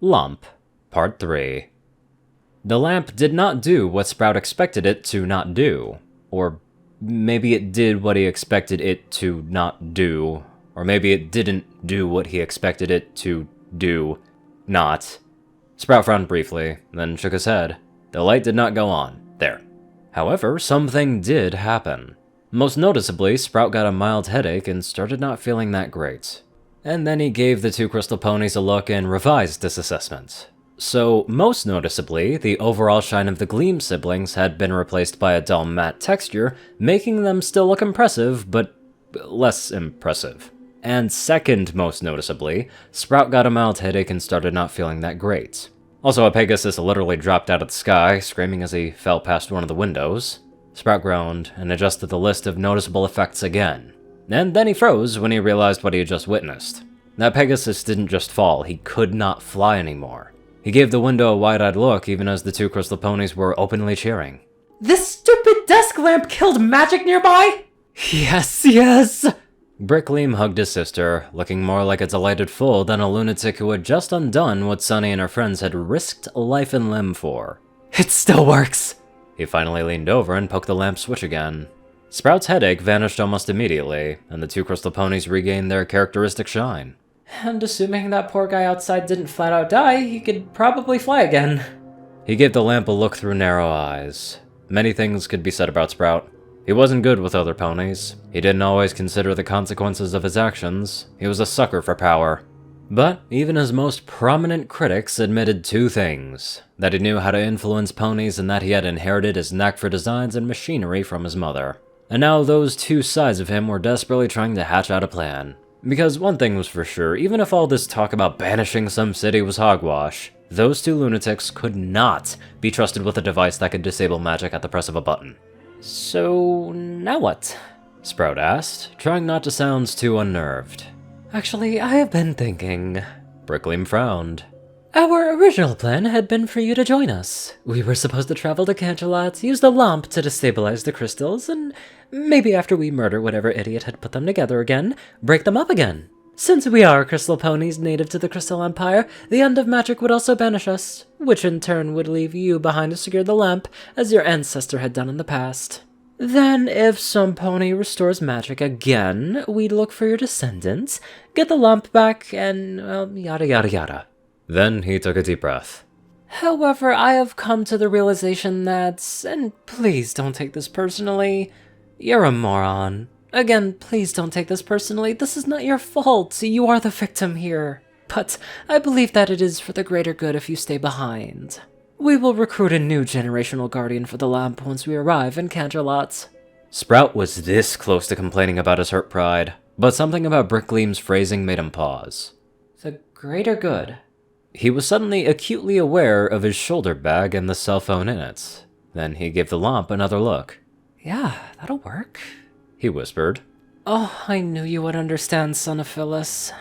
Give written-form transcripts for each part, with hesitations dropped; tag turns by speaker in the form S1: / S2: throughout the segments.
S1: Lämp, Part 3. The lamp did not do what Sprout expected it to not do. Or maybe it did what he expected it to not do. Or maybe it didn't do what he expected it to do not. Sprout frowned briefly, then shook his head. The light did not go on. There. However, something did happen. Most noticeably, Sprout got a mild headache and started not feeling that great. And then he gave the two crystal ponies a look and revised this assessment. So, most noticeably, the overall shine of the Gleam siblings had been replaced by a dull matte texture, making them still look impressive, but less impressive. And second most noticeably, Sprout got a mild headache and started not feeling that great. Also, a Pegasus literally dropped out of the sky, screaming as he fell past one of the windows. Sprout groaned and adjusted the list of noticeable effects again. And then he froze when he realized what he had just witnessed. That Pegasus didn't just fall, he could not fly anymore. He gave the window a wide-eyed look even as the two crystal ponies were openly cheering.
S2: This stupid desk lamp killed magic nearby?
S1: Yes! Brickleam hugged his sister, looking more like a delighted fool than a lunatic who had just undone what Sunny and her friends had risked life and limb for. It still works! He finally leaned over and poked the lamp switch again. Sprout's headache vanished almost immediately, and the two crystal ponies regained their characteristic shine.
S2: And assuming that poor guy outside didn't flat out die, he could probably fly again.
S1: He gave the lamp a look through narrow eyes. Many things could be said about Sprout. He wasn't good with other ponies. He didn't always consider the consequences of his actions. He was a sucker for power. But even his most prominent critics admitted two things: that he knew how to influence ponies and that he had inherited his knack for designs and machinery from his mother. And now those two sides of him were desperately trying to hatch out a plan. Because one thing was for sure, even if all this talk about banishing some city was hogwash, those two lunatics could not be trusted with a device that could disable magic at the press of a button.
S2: So, now what?
S1: Sprout asked, trying not to sound too unnerved.
S2: Actually, I have been thinking.
S1: Brickleam frowned.
S2: Our original plan had been for you to join us. We were supposed to travel to Canterlot, use the Lämp to destabilize the crystals, and maybe after we murder whatever idiot had put them together again, break them up again. Since we are crystal ponies native to the Crystal Empire, the end of magic would also banish us, which in turn would leave you behind to secure the Lämp, as your ancestor had done in the past. Then, if some pony restores magic again, we'd look for your descendants, get the Lämp back, and, well, yada yada yada.
S1: Then he took a deep breath.
S2: However, I have come to the realization that, and please don't take this personally, you're a moron. Again, please don't take this personally, this is not your fault, you are the victim here. But I believe that it is for the greater good if you stay behind. We will recruit a new generational guardian for the Lämp once we arrive in Canterlot.
S1: Sprout was this close to complaining about his hurt pride, but something about Brickleam's phrasing made him pause.
S2: The greater good?
S1: He was suddenly acutely aware of his shoulder bag and the cell phone in it. Then he gave the Lämp another look.
S2: Yeah, that'll work,
S1: he whispered.
S2: Oh, I knew you would understand, son of Phyllis.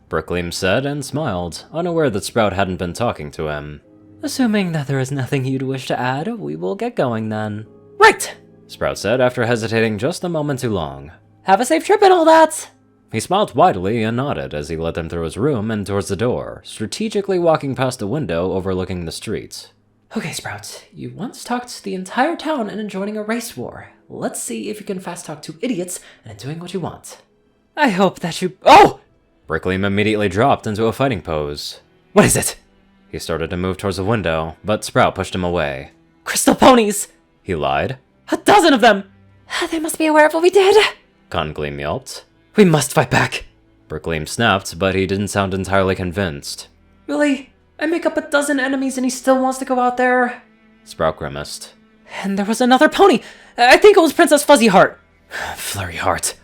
S1: Brickleam said and smiled, unaware that Sprout hadn't been talking to him.
S2: Assuming that there is nothing you'd wish to add, we will get going then. Right!
S1: Sprout said after hesitating just a moment too long.
S2: Have a safe trip and all that!
S1: He smiled widely and nodded as he led them through his room and towards the door, strategically walking past a window overlooking the street.
S2: Okay, Sprout, you once talked the entire town into joining a race war. Let's see if you can fast talk two idiots and doing what you want. I hope that you— Oh!
S1: Brickleam immediately dropped into a fighting pose. What is it? He started to move towards the window, but Sprout pushed him away.
S2: Crystal ponies!
S1: He lied.
S2: 12 of them! They must be aware of what we did!
S1: Gleam yelped.
S2: We must fight back!
S1: Brickleam snapped, but he didn't sound entirely convinced.
S2: Really? I make up 12 enemies and he still wants to go out there?
S1: Sprout grimaced.
S2: And there was another pony! I think it was Princess Fuzzy Heart!
S1: Flurry Heart.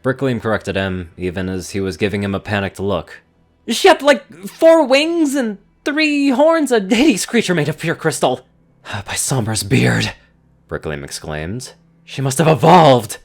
S1: Brickleam corrected him, even as he was giving him a panicked look.
S2: She had, 4 wings and 3 horns, a hideous creature made of pure crystal.
S1: By Sombra's beard, Brickleam exclaimed. She must have evolved!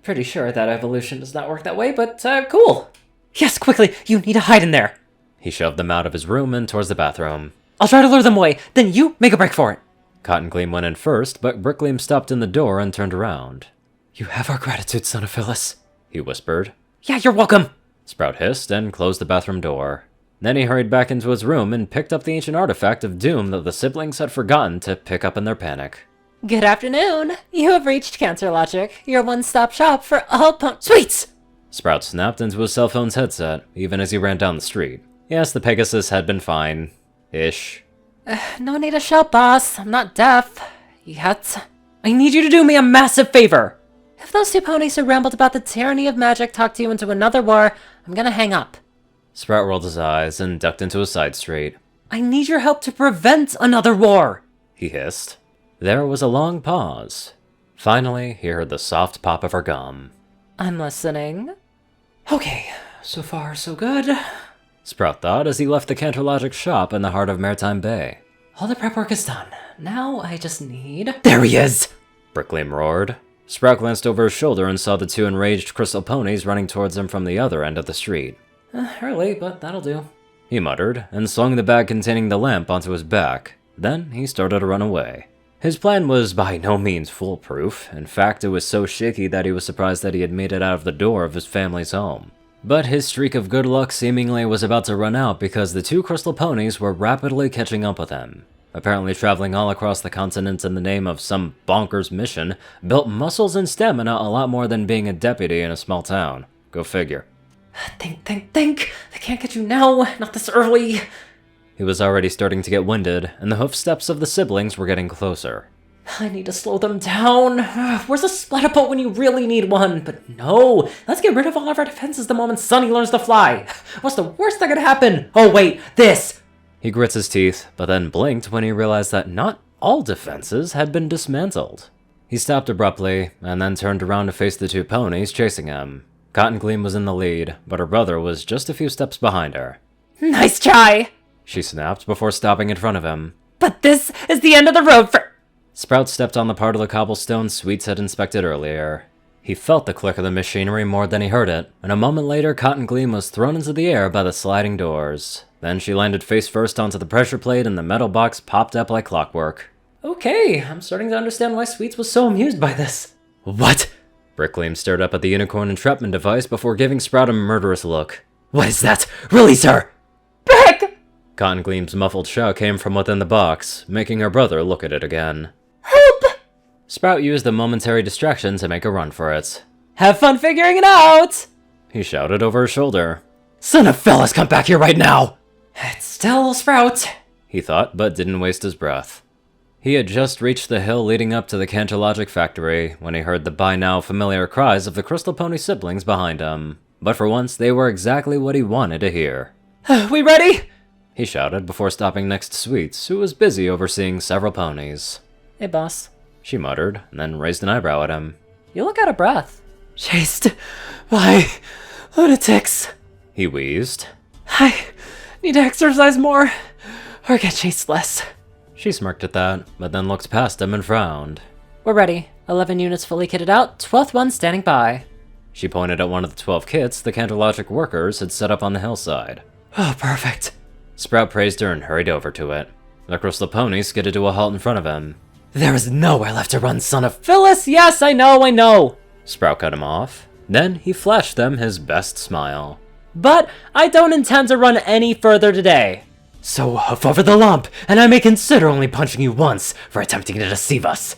S2: Pretty sure that evolution does not work that way, but, cool. Yes, quickly, you need to hide in there.
S1: He shoved them out of his room and towards the bathroom.
S2: I'll try to lure them away, then you make a break for it.
S1: Cottongleam went in first, but Brickleam stopped in the door and turned around. You have our gratitude, son of Phyllis, he whispered.
S2: Yeah, you're welcome,
S1: Sprout hissed and closed the bathroom door. Then he hurried back into his room and picked up the ancient artifact of doom that the siblings had forgotten to pick up in their panic.
S2: Good afternoon. You have reached Cancer Logic, your one-stop shop for all sweets!
S1: Sprout snapped into his cell phone's headset, even as he ran down the street. Yes, the Pegasus had been fine. Ish.
S2: No need to shout, boss. I'm not deaf. Yet. I need you to do me a massive favor! If those two ponies who rambled about the tyranny of magic talked you into another war, I'm gonna hang up.
S1: Sprout rolled his eyes and ducked into a side street.
S2: I need your help to prevent another war!
S1: He hissed. There was a long pause. Finally, he heard the soft pop of her gum.
S2: I'm listening. Okay, so far so good.
S1: Sprout thought as he left the Canterlogic shop in the heart of Maritime Bay.
S2: All the prep work is done. Now I just need...
S1: There he is! Brickleam roared. Sprout glanced over his shoulder and saw the two enraged crystal ponies running towards him from the other end of the street.
S2: Early, but that'll do.
S1: He muttered, and slung the bag containing the lamp onto his back. Then he started to run away. His plan was by no means foolproof. In fact, it was so shaky that he was surprised that he had made it out of the door of his family's home. But his streak of good luck seemingly was about to run out because the two crystal ponies were rapidly catching up with him. Apparently traveling all across the continent in the name of some bonkers mission, built muscles and stamina a lot more than being a deputy in a small town. Go figure.
S2: Think. They can't get you now, not this early.
S1: He was already starting to get winded, and the hoofsteps of the siblings were getting closer.
S2: I need to slow them down. Where's a splatter boat when you really need one? But no, let's get rid of all of our defenses the moment Sunny learns to fly. What's the worst that could happen? Oh wait, this!
S1: He grits his teeth, but then blinked when he realized that not all defenses had been dismantled. He stopped abruptly, and then turned around to face the two ponies chasing him. Cotton Gleam was in the lead, but her brother was just a few steps behind her.
S2: Nice try!
S1: She snapped before stopping in front of him.
S2: But this is the end of the road for—
S1: Sprout stepped on the part of the cobblestone Sweets had inspected earlier. He felt the click of the machinery more than he heard it, and a moment later Cotton Gleam was thrown into the air by the sliding doors. Then she landed face first onto the pressure plate and the metal box popped up like clockwork.
S2: Okay, I'm starting to understand why Sweets was so amused by this.
S1: What? Brickleam stared up at the unicorn entrapment device before giving Sprout a murderous look. What is that? Release her!
S2: Brick!
S1: Cotton Gleam's muffled shout came from within the box, making her brother look at it again.
S2: Help!
S1: Sprout used the momentary distraction to make a run for it.
S2: Have fun figuring it out!
S1: He shouted over his shoulder. Son of Phyllis, come back here right now!
S2: It's still Sprout,
S1: he thought, but didn't waste his breath. He had just reached the hill leading up to the Canterlogic factory when he heard the by now familiar cries of the Crystal Pony siblings behind him. But for once, they were exactly what he wanted to hear.
S2: We ready?
S1: He shouted before stopping next to Sweets, who was busy overseeing several ponies.
S2: Hey, boss.
S1: She muttered, and then raised an eyebrow at him.
S2: You look out of breath. Chased by lunatics.
S1: He wheezed.
S2: I need to exercise more, or get chased less.
S1: She smirked at that, but then looked past him and frowned.
S2: We're ready. 11 units fully kitted out, 12th one standing by.
S1: She pointed at one of the 12 kits the Canterlogic workers had set up on the hillside.
S2: Oh, perfect.
S1: Sprout praised her and hurried over to it. The Crystal Pony skidded to a halt in front of him.
S2: There is nowhere left to run, son of Phyllis! Yes, I know!
S1: Sprout cut him off. Then he flashed them his best smile.
S2: But I don't intend to run any further today.
S1: So hoof over the lump, and I may consider only punching you once for attempting to deceive us.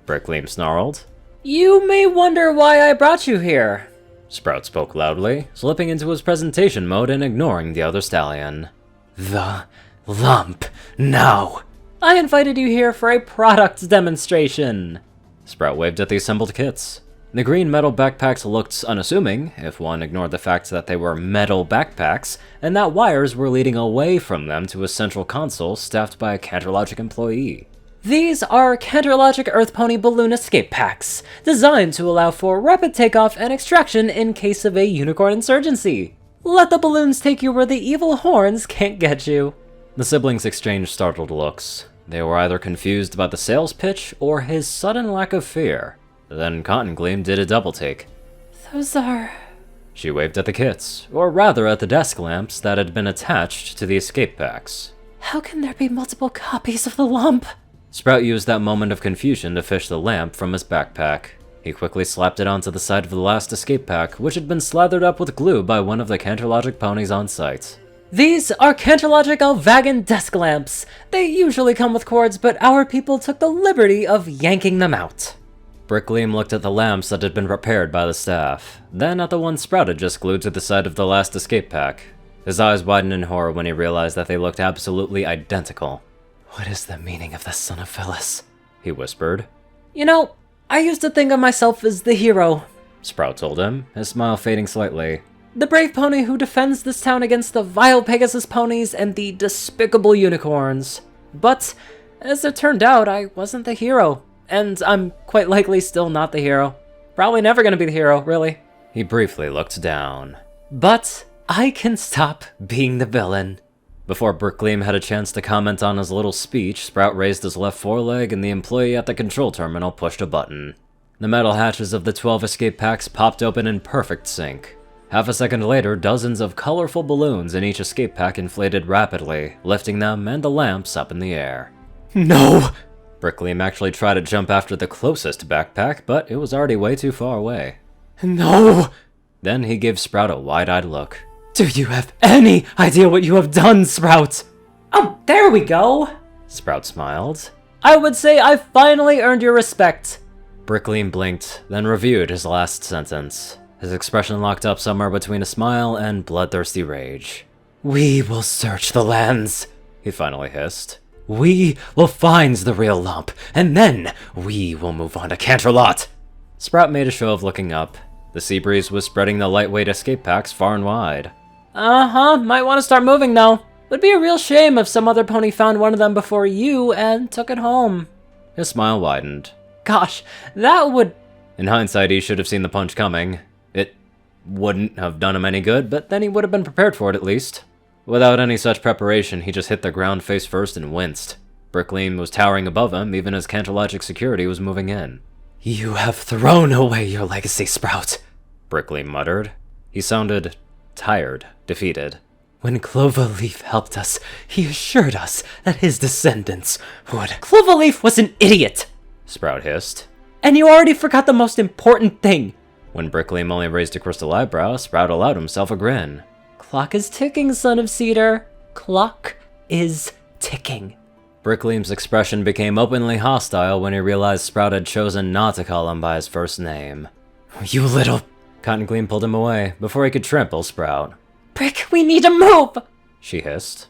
S1: Brickleam snarled.
S2: You may wonder why I brought you here.
S1: Sprout spoke loudly, slipping into his presentation mode and ignoring the other stallion. The lump, now!
S2: I invited you here for a product demonstration.
S1: Sprout waved at the assembled kits. The green metal backpacks looked unassuming, if one ignored the fact that they were metal backpacks, and that wires were leading away from them to a central console staffed by a Canterlogic employee.
S2: These are Canterlogic Earth Pony Balloon Escape Packs, designed to allow for rapid takeoff and extraction in case of a unicorn insurgency. Let the balloons take you where the evil horns can't get you.
S1: The siblings exchanged startled looks. They were either confused about the sales pitch or his sudden lack of fear. Then Cotton Gleam did a double take.
S2: Those are...
S1: She waved at the kits, or rather at the desk lamps that had been attached to the escape packs.
S2: How can there be multiple copies of the lump?
S1: Sprout used that moment of confusion to fish the lamp from his backpack. He quickly slapped it onto the side of the last escape pack, which had been slathered up with glue by one of the Canterlogic ponies on site.
S2: These are Canterlogical Vagan desk lamps. They usually come with cords, but our people took the liberty of yanking them out.
S1: Brickleam looked at the lamps that had been repaired by the staff, then at the one Sprout had just glued to the side of the last escape pack. His eyes widened in horror when he realized that they looked absolutely identical.
S2: What is the meaning of the son of Phyllis?
S1: He whispered.
S2: You know, I used to think of myself as the hero,
S1: Sprout told him, his smile fading slightly.
S2: The brave pony who defends this town against the vile Pegasus ponies and the despicable unicorns. But, as it turned out, I wasn't the hero. And I'm quite likely still not the hero. Probably never gonna be the hero, really.
S1: He briefly looked down.
S2: But I can stop being the villain.
S1: Before Brickleam had a chance to comment on his little speech, Sprout raised his left foreleg and the employee at the control terminal pushed a button. The metal hatches of the 12 escape packs popped open in perfect sync. Half a second later, dozens of colorful balloons in each escape pack inflated rapidly, lifting them and the lamps up in the air.
S2: No!
S1: Brickleam actually tried to jump after the closest backpack, but it was already way too far away.
S2: No!
S1: Then he gave Sprout a wide-eyed look.
S2: Do you have any idea what you have done, Sprout? Oh, there we go!
S1: Sprout smiled.
S2: I would say I finally earned your respect.
S1: Brickleam blinked, then reviewed his last sentence. His expression locked up somewhere between a smile and bloodthirsty rage.
S2: We will search the lands,
S1: he finally hissed.
S2: We will find the real Lämp, and then we will move on to Canterlot.
S1: Sprout made a show of looking up. The sea breeze was spreading the lightweight escape packs far and wide.
S2: Might want to start moving though. Would be a real shame if some other pony found one of them before you and took it home.
S1: His smile widened.
S2: Gosh, that would...
S1: In hindsight, he should have seen the punch coming. It wouldn't have done him any good, but then he would have been prepared for it at least. Without any such preparation, he just hit the ground face first and winced. Brickleam was towering above him, even as Canterlogic security was moving in.
S2: You have thrown away your legacy, Sprout,
S1: Brickleam muttered. He sounded tired, defeated.
S2: When Cloverleaf helped us, he assured us that his descendants would... Cloverleaf was an idiot!
S1: Sprout hissed.
S2: And you already forgot the most important thing.
S1: When Brickleam only raised a crystal eyebrow, Sprout allowed himself a grin.
S2: Clock is ticking, son of Cedar. Clock is ticking.
S1: Brickleam's expression became openly hostile when he realized Sprout had chosen not to call him by his first name.
S2: You little...
S1: Cottongleam pulled him away before he could trample Sprout.
S2: Brick, we need to move!
S1: She hissed.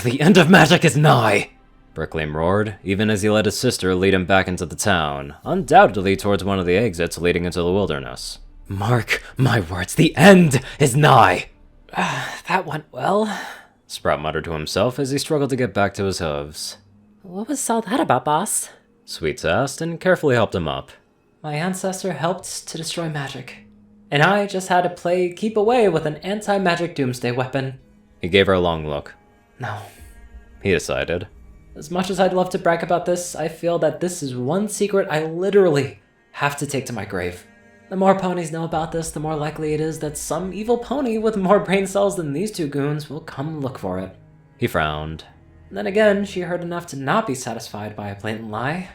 S2: The end of magic is nigh!
S1: Brickleam roared, even as he let his sister lead him back into the town, undoubtedly towards one of the exits leading into the wilderness.
S2: Mark my words, the end is nigh! That went well,
S1: Sprout muttered to himself as he struggled to get back to his hooves.
S2: What was all that about, boss?
S1: Sweets asked and carefully helped him up.
S2: My ancestor helped to destroy magic, and I just had to play keep away with an anti-magic doomsday weapon.
S1: He gave her a long look.
S2: No.
S1: He decided.
S2: As much as I'd love to brag about this, I feel that this is one secret I literally have to take to my grave. The more ponies know about this, the more likely it is that some evil pony with more brain cells than these two goons will come look for it.
S1: He frowned.
S2: Then again, she heard enough to not be satisfied by a blatant lie.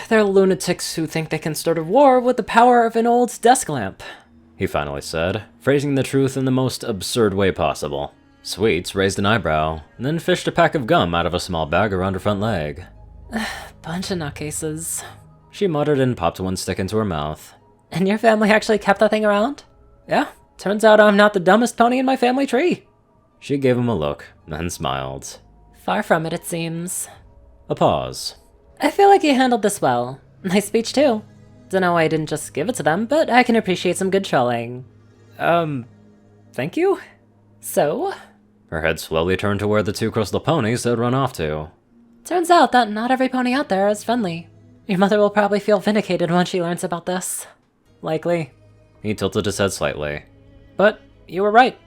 S2: They're lunatics who think they can start a war with the power of an old desk lamp,
S1: he finally said, phrasing the truth in the most absurd way possible. Sweets raised an eyebrow, and then fished a pack of gum out of a small bag around her front leg.
S2: Bunch of nutcases,
S1: she muttered and popped one stick into her mouth.
S2: And your family actually kept that thing around? Yeah, turns out I'm not the dumbest pony in my family tree.
S1: She gave him a look, then smiled.
S2: Far from it, it seems.
S1: A pause.
S2: I feel like you handled this well. Nice speech, too. Dunno why I didn't just give it to them, but I can appreciate some good trolling. Thank you? So?
S1: Her head slowly turned to where the two crystal ponies had run off to.
S2: Turns out that not every pony out there is friendly. Your mother will probably feel vindicated when she learns about this. Likely.
S1: He tilted his head slightly.
S2: But you were right.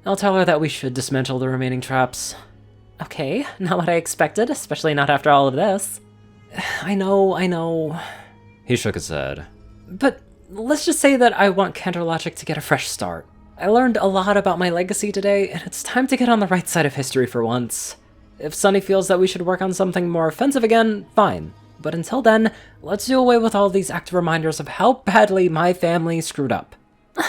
S2: I'll tell her that we should dismantle the remaining traps. Okay, not what I expected, especially not after all of this. I know.
S1: He shook his head.
S2: But let's just say that I want Canterlogic to get a fresh start. I learned a lot about my legacy today, and it's time to get on the right side of history for once. If Sunny feels that we should work on something more offensive again, fine. But until then, let's do away with all these active reminders of how badly my family screwed up.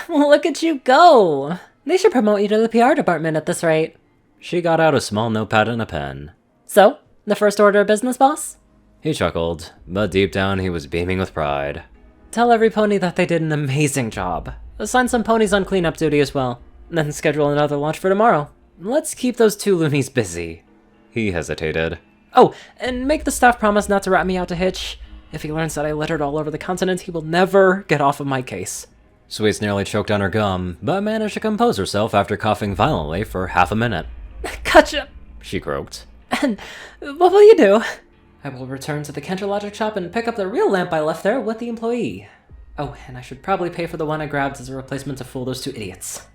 S2: Look at you go! They should promote you to the PR department at this rate.
S1: She got out a small notepad and a pen.
S2: So, the first order of business, boss?
S1: He chuckled, but deep down he was beaming with pride.
S2: Tell every pony that they did an amazing job. Assign some ponies on cleanup duty as well. Then schedule another launch for tomorrow. Let's keep those 2 loonies busy.
S1: He hesitated.
S2: Oh, and make the staff promise not to rat me out to Hitch. If he learns that I littered all over the continent, he will never get off of my case.
S1: Sweets nearly choked on her gum, but managed to compose herself after coughing violently for half a minute.
S2: Gotcha!
S1: She croaked.
S2: And what will you do? I will return to the Logic shop and pick up the real lamp I left there with the employee. Oh, and I should probably pay for the one I grabbed as a replacement to fool those 2 idiots.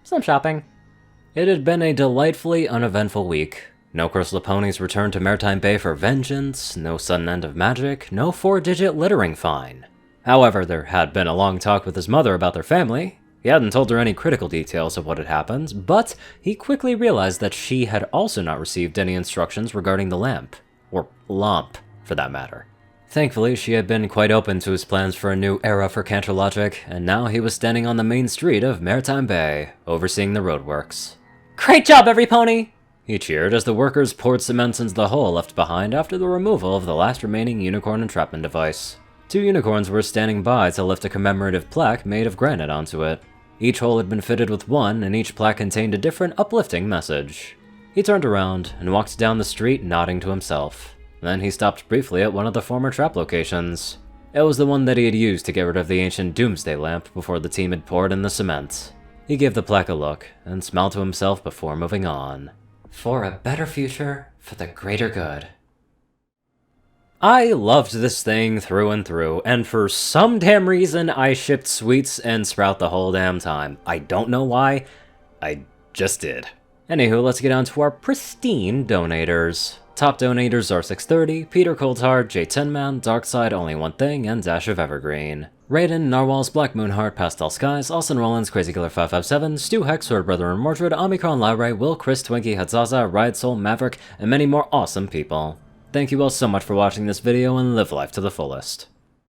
S2: Some shopping.
S1: It had been a delightfully uneventful week. No Crystal Ponies returned to Maritime Bay for vengeance, no sudden end of magic, no 4-digit littering fine. However, there had been a long talk with his mother about their family. He hadn't told her any critical details of what had happened, but he quickly realized that she had also not received any instructions regarding the lamp. Or Lämp, for that matter. Thankfully, she had been quite open to his plans for a new era for Logic, and now he was standing on the main street of Maritime Bay, overseeing the roadworks.
S2: Great job, every pony!
S1: He cheered as the workers poured cement into the hole left behind after the removal of the last remaining unicorn entrapment device. 2 unicorns were standing by to lift a commemorative plaque made of granite onto it. Each hole had been fitted with one, and each plaque contained a different uplifting message. He turned around and walked down the street, nodding to himself. Then he stopped briefly at one of the former trap locations. It was the one that he had used to get rid of the ancient Doomsday lamp before the team had poured in the cement. He gave the plaque a look, and smiled to himself before moving on.
S2: For a better future, for the greater good.
S1: I loved this thing through and through, and for some damn reason I shipped Sweets and Sprout the whole damn time. I don't know why, I just did. Anywho, let's get on to our pristine donators. Top donators are 630, Peter Coulthard, J10Man, Darkside, Only One Thing, and Dash of Evergreen. Rayden, Narwhals, Blackmoonheart, Pastel Skies, Austin Rollins, Crazy Killer 557, Stu Hex, Sword Brother and Mordred, Omicron, Lyrae, Will, Chris, Twinkie, Hadzaza, Ride Soul, Maverick, and many more awesome people. Thank you all so much for watching this video and live life to the fullest.